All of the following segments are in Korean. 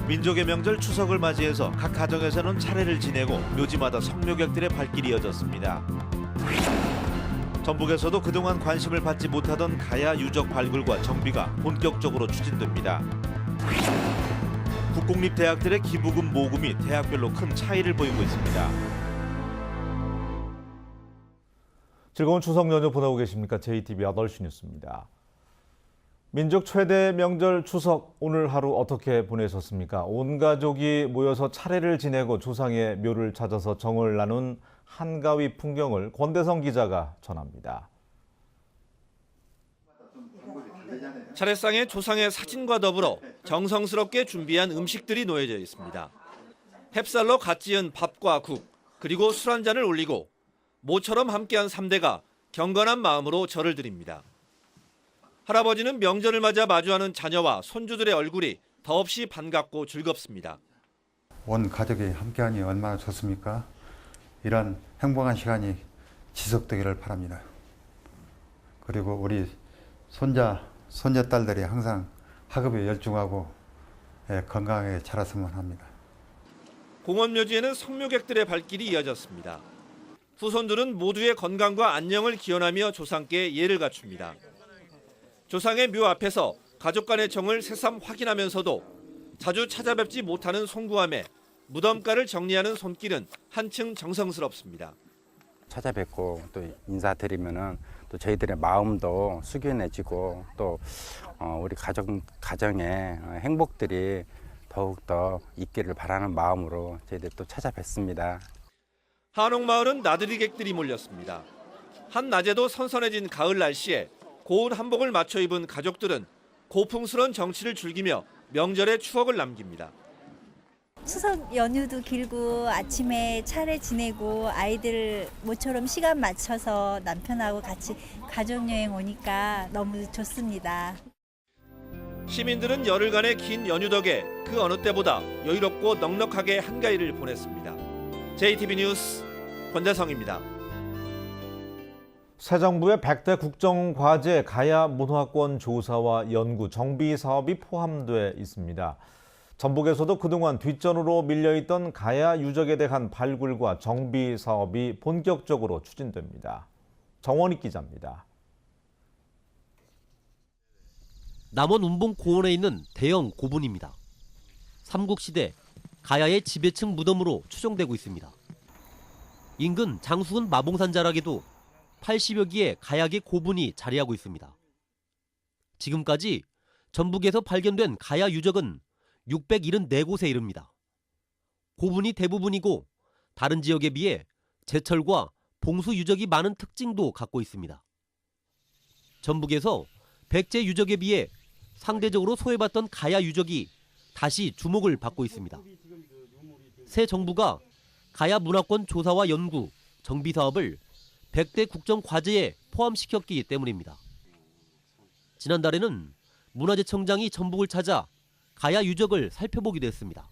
민족의 명절 추석을 맞이해서 각 가정에서는 차례를 지내고 묘지마다 성묘객들의 발길이 이어졌습니다. 전북에서도 그동안 관심을 받지 못하던 가야 유적 발굴과 정비가 본격적으로 추진됩니다. 국공립대학들의 기부금 모금이 대학별로 큰 차이를 보이고 있습니다. 즐거운 추석 연휴 보내고 계십니까? JTBC 8시 뉴스입니다. 민족 최대 명절 추석 오늘 하루 어떻게 보내셨습니까? 온 가족이 모여서 차례를 지내고 조상의 묘를 찾아서 정을 나눈 한가위 풍경을 권대성 기자가 전합니다. 차례상에 조상의 사진과 더불어 정성스럽게 준비한 음식들이 놓여져 있습니다. 햅쌀로 갓 지은 밥과 국, 그리고 술 한 잔을 올리고 모처럼 함께한 3대가 경건한 마음으로 절을 드립니다. 할아버지는 명절을 맞아 마주하는 자녀와 손주들의 얼굴이 더없이 반갑고 즐겁습니다. 온 가족이 함께하니 얼마나 좋습니까? 이런 행복한 시간이 지속되기를 바랍니다. 그리고 우리 손자딸들이 항상 학업에 열중하고 건강하게 자랐으면 합니다. 공원묘지에는 성묘객들의 발길이 이어졌습니다. 후손들은 모두의 건강과 안녕을 기원하며 조상께 예를 갖춥니다. 조상의 묘 앞에서 가족 간의 정을 새삼 확인하면서도 자주 찾아뵙지 못하는 송구함에 무덤가를 정리하는 손길은 한층 정성스럽습니다. 찾아뵙고 또 인사드리면은 또 저희들의 마음도 숙연해지고 또 우리 가정의 행복들이 더욱더 있기를 바라는 마음으로 저희들 또 찾아뵙습니다. 한옥마을은 나들이객들이 몰렸습니다. 한낮에도 선선해진 가을 날씨에 고운 한복을 맞춰 입은 가족들은 고풍스런 정취를 즐기며 명절의 추억을 남깁니다. 추석 연휴도 길고 아침에 차례 지내고 아이들 모처럼 시간 맞춰서 남편하고 같이 가족여행 오니까 너무 좋습니다. 시민들은 열흘간의 긴 연휴 덕에 그 어느 때보다 여유롭고 넉넉하게 한가위를 보냈습니다. JTBC 뉴스 권대성입니다. 새 정부의 100대 국정과제 가야 문화권 조사와 연구, 정비 사업이 포함돼 있습니다. 전북에서도 그동안 뒷전으로 밀려있던 가야 유적에 대한 발굴과 정비 사업이 본격적으로 추진됩니다. 정원익 기자입니다. 남원 운봉 고원에 있는 대형 고분입니다. 삼국시대 가야의 지배층 무덤으로 추정되고 있습니다. 인근 장수군 마봉산 자락에도 80여 기의 가야계 고분이 자리하고 있습니다. 지금까지 전북에서 발견된 가야 유적은 674곳에 이릅니다. 고분이 대부분이고 다른 지역에 비해 제철과 봉수 유적이 많은 특징도 갖고 있습니다. 전북에서 백제 유적에 비해 상대적으로 소외받던 가야 유적이 다시 주목을 받고 있습니다. 새 정부가 가야 문화권 조사와 연구, 정비 사업을 100대 국정과제에 포함시켰기 때문입니다. 지난달에는 문화재청장이 전북을 찾아 가야 유적을 살펴보기도 했습니다.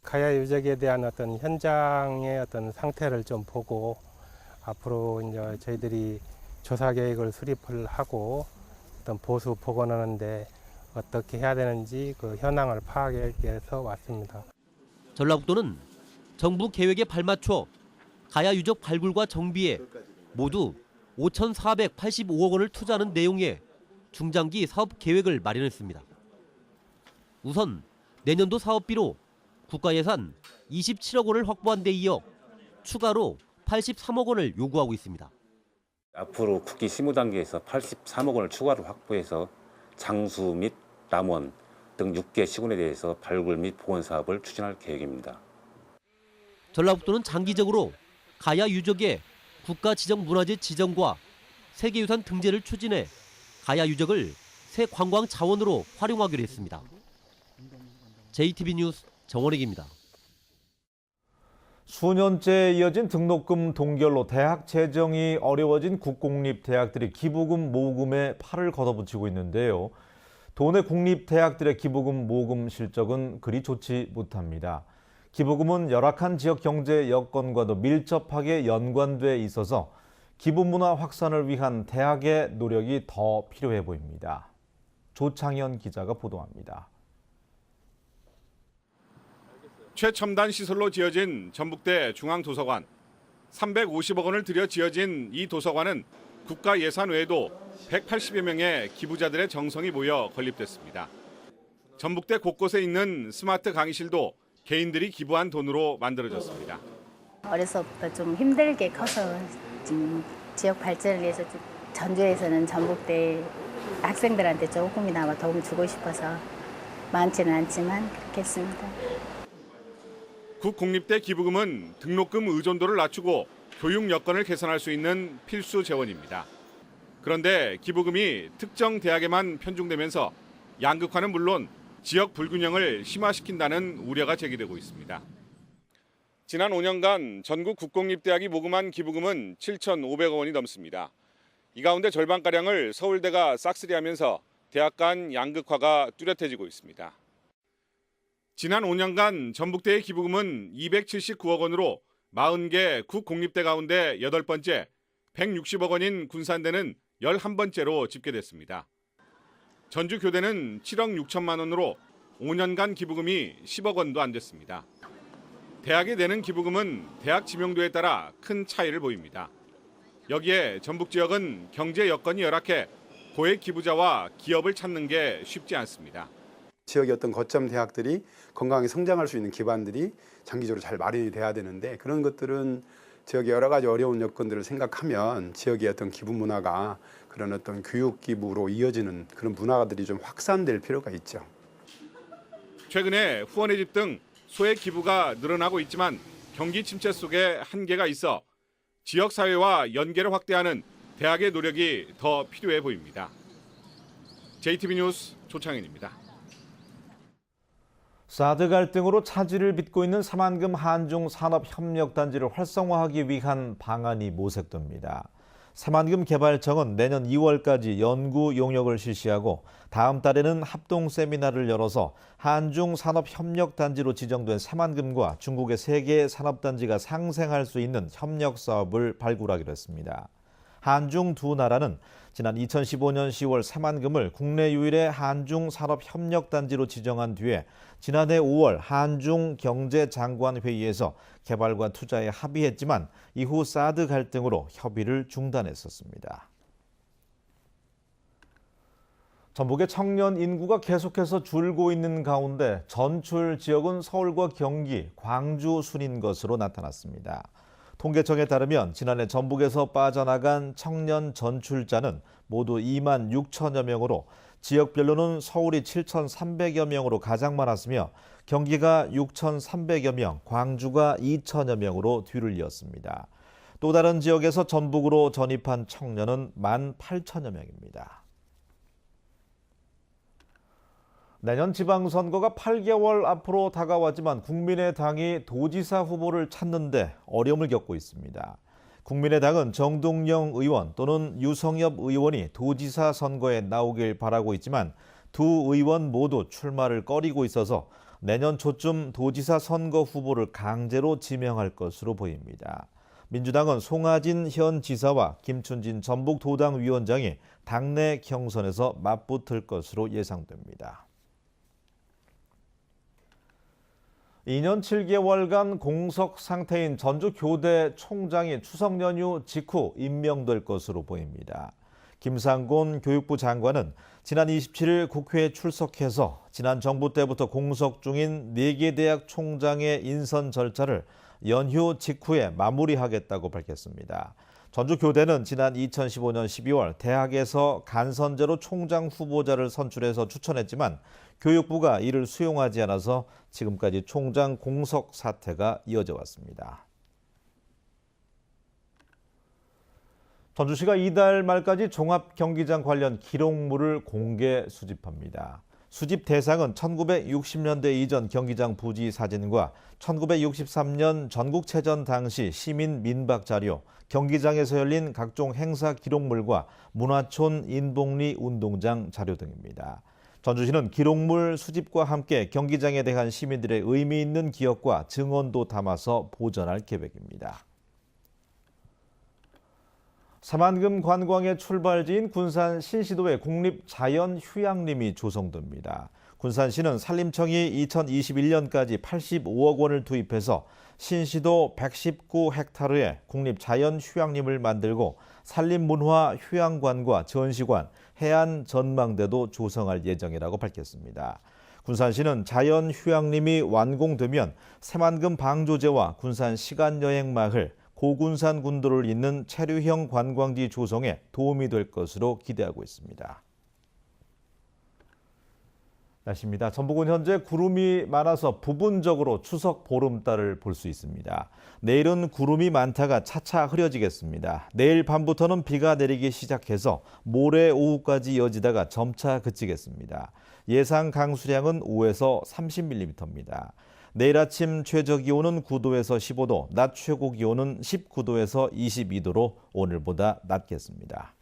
가야 유적에 대한 어떤 현장의 어떤 상태를 좀 보고 앞으로 이제 저희들이 조사 계획을 수립을 하고 어떤 보수 복원하는데 어떻게 해야 되는지 그 현황을 파악하기 위해서 왔습니다. 전라북도는 정부 계획에 발맞춰 가야 유적 발굴과 정비에 모두 5,485억 원을 투자하는 내용의 중장기 사업 계획을 마련했습니다. 우선 내년도 사업비로 국가 예산 27억 원을 확보한 데 이어 추가로 83억 원을 요구하고 있습니다. 앞으로 국기 실무 단계에서 83억 원을 추가로 확보해서 장수 및 남원 등 6개 시군에 대해서 발굴 및 복원 사업을 추진할 계획입니다. 전라북도는 장기적으로 가야 유적의 국가 지정 문화재 지정과 세계유산 등재를 추진해 가야 유적을 새 관광 자원으로 활용하기로 했습니다. JTBC 뉴스 정원익입니다. 수년째 이어진 등록금 동결로 대학 재정이 어려워진 국공립대학들이 기부금 모금에 팔을 걷어붙이고 있는데요. 도내 국립대학들의 기부금 모금 실적은 그리 좋지 못합니다. 기부금은 열악한 지역 경제 여건과도 밀접하게 연관돼 있어서 기부 문화 확산을 위한 대학의 노력이 더 필요해 보입니다. 조창현 기자가 보도합니다. 최첨단 시설로 지어진 전북대 중앙도서관. 350억 원을 들여 지어진 이 도서관은 국가 예산 외에도 180여 명의 기부자들의 정성이 모여 건립됐습니다. 전북대 곳곳에 있는 스마트 강의실도 개인들이 기부한 돈으로 만들어졌습니다. 어려서부터 좀 힘들게 커서 지금 지역 발전을 위해서 전주에서는 전북대 학생들한테 조금이나마 도움을 주고 싶어서 많지는 않지만 그렇게 했습니다. 국공립대 기부금은 등록금 의존도를 낮추고 교육 여건을 개선할 수 있는 필수 재원입니다. 그런데 기부금이 특정 대학에만 편중되면서 양극화는 물론 지역 불균형을 심화시킨다는 우려가 제기되고 있습니다. 지난 5년간 전국 국공립대학이 모금한 기부금은 7,500억 원이 넘습니다. 이 가운데 절반가량을 서울대가 싹쓸이하면서 대학 간 양극화가 뚜렷해지고 있습니다. 지난 5년간 전북대의 기부금은 279억 원으로 40개 국공립대 가운데 8번째, 160억 원인 군산대는 11번째로 집계됐습니다. 전주교대는 7억 6천만 원으로 5년간 기부금이 10억 원도 안 됐습니다. 대학이 내는 기부금은 대학 지명도에 따라 큰 차이를 보입니다. 여기에 전북 지역은 경제 여건이 열악해 고액 기부자와 기업을 찾는 게 쉽지 않습니다. 지역의 어떤 거점 대학들이 건강하게 성장할 수 있는 기반들이 장기적으로 잘 마련이 돼야 되는데 그런 것들은 지역의 여러 가지 어려운 여건들을 생각하면 지역의 어떤 기부 문화가 그런 어떤 교육 기부로 이어지는 그런 문화들이 좀 확산될 필요가 있죠. 최근에 후원의 집 등 소액 기부가 늘어나고 있지만 경기 침체 속에 한계가 있어 지역사회와 연계를 확대하는 대학의 노력이 더 필요해 보입니다. JTB 뉴스 조창현입니다. 사드 갈등으로 차질을 빚고 있는 사만금 한중 산업협력단지를 활성화하기 위한 방안이 모색됩니다. 사만금 개발청은 내년 2월까지 연구 용역을 실시하고 다음 달에는 합동 세미나를 열어서 한중 산업협력단지로 지정된 사만금과 중국의 3개의 산업단지가 상생할 수 있는 협력 사업을 발굴하기로 했습니다. 한중 두 나라는 지난 2015년 10월 사만금을 국내 유일의 한중 산업협력단지로 지정한 뒤에 지난해 5월 한중 경제장관회의에서 개발과 투자에 합의했지만 이후 사드 갈등으로 협의를 중단했었습니다. 전북의 청년 인구가 계속해서 줄고 있는 가운데 전출 지역은 서울과 경기, 광주 순인 것으로 나타났습니다. 통계청에 따르면 지난해 전북에서 빠져나간 청년 전출자는 모두 2만 6천여 명으로 지역별로는 서울이 7,300여 명으로 가장 많았으며 경기가 6,300여 명, 광주가 2천여 명으로 뒤를 이었습니다. 또 다른 지역에서 전북으로 전입한 청년은 18,000여 명입니다. 내년 지방선거가 8개월 앞으로 다가왔지만 국민의당이 도지사 후보를 찾는데 어려움을 겪고 있습니다. 국민의당은 정동영 의원 또는 유성엽 의원이 도지사 선거에 나오길 바라고 있지만 두 의원 모두 출마를 꺼리고 있어서 내년 초쯤 도지사 선거 후보를 강제로 지명할 것으로 보입니다. 민주당은 송하진 현 지사와 김춘진 전북도당 위원장이 당내 경선에서 맞붙을 것으로 예상됩니다. 2년 7개월간 공석 상태인 전주교대 총장이 추석 연휴 직후 임명될 것으로 보입니다. 김상곤 교육부 장관은 지난 27일 국회에 출석해서 지난 정부 때부터 공석 중인 4개 대학 총장의 인선 절차를 연휴 직후에 마무리하겠다고 밝혔습니다. 전주교대는 지난 2015년 12월 대학에서 간선제로 총장 후보자를 선출해서 추천했지만 교육부가 이를 수용하지 않아서 지금까지 총장 공석 사태가 이어져 왔습니다. 전주시가 이달 말까지 종합경기장 관련 기록물을 공개 수집합니다. 수집 대상은 1960년대 이전 경기장 부지 사진과 1963년 전국체전 당시 시민 민박 자료, 경기장에서 열린 각종 행사 기록물과 문화촌 인복리 운동장 자료 등입니다. 전주시는 기록물 수집과 함께 경기장에 대한 시민들의 의미 있는 기억과 증언도 담아서 보존할 계획입니다. 사만금 관광의 출발지인 군산 신시도에 국립자연휴양림이 조성됩니다. 군산시는 산림청이 2021년까지 85억 원을 투입해서 신시도 119헥타르의 국립자연휴양림을 만들고 산림문화 휴양관과 전시관, 해안전망대도 조성할 예정이라고 밝혔습니다. 군산시는 자연휴양림이 완공되면 새만금 방조제와 군산 시간여행마을, 고군산 군도를 잇는 체류형 관광지 조성에 도움이 될 것으로 기대하고 있습니다. 날씨입니다. 전북은 현재 구름이 많아서 부분적으로 추석 보름달을 볼 수 있습니다. 내일은 구름이 많다가 차차 흐려지겠습니다. 내일 밤부터는 비가 내리기 시작해서 모레 오후까지 이어지다가 점차 그치겠습니다. 예상 강수량은 5에서 30mm입니다. 내일 아침 최저기온은 9도에서 15도, 낮 최고기온은 19도에서 22도로 오늘보다 낮겠습니다.